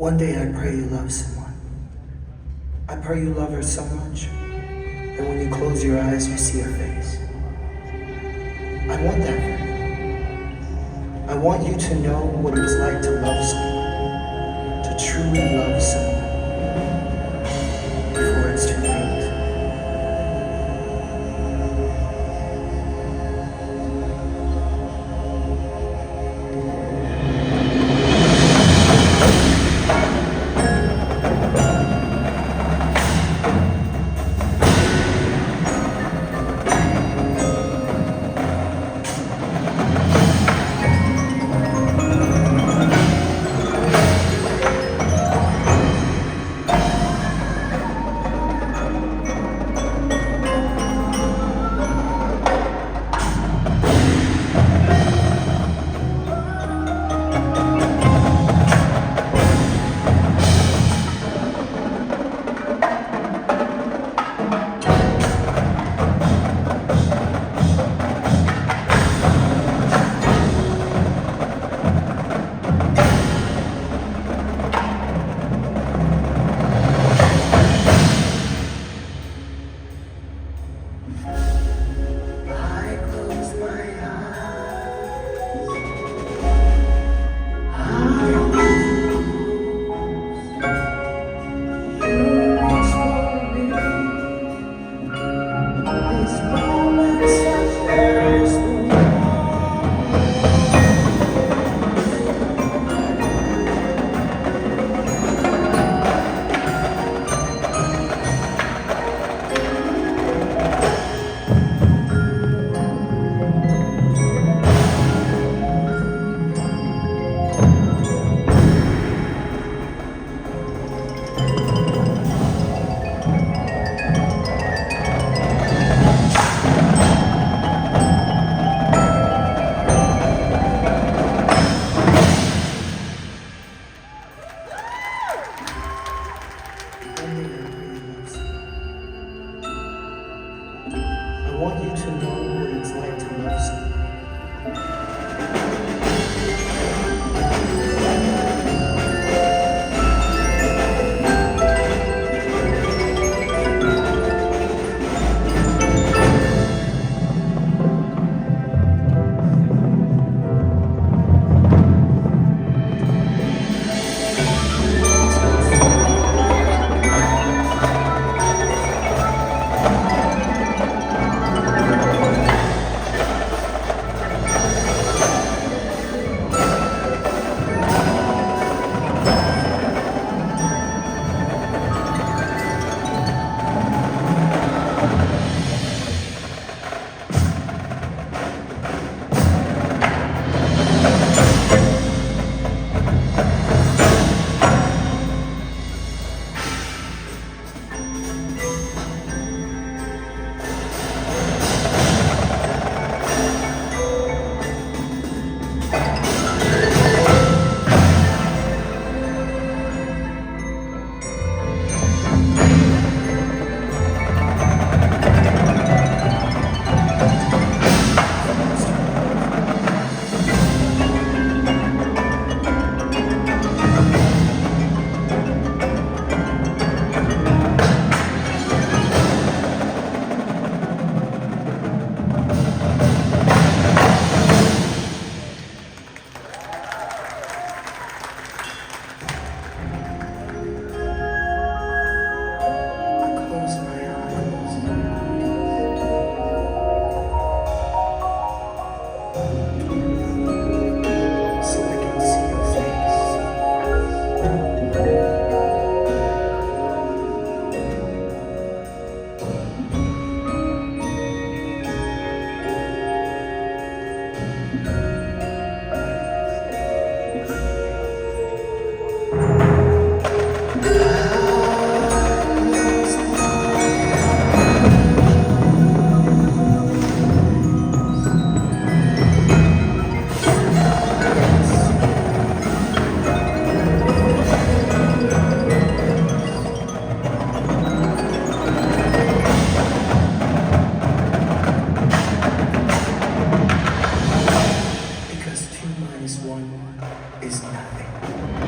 One day I pray you love someone. I pray you love her so much that when you close your eyes, you see her face. I want that for you. I want you to know what it's like to love someone, to truly love someone, before it's too late. I want you to know what it's like to love someone. Because 2 minus 1 is nothing.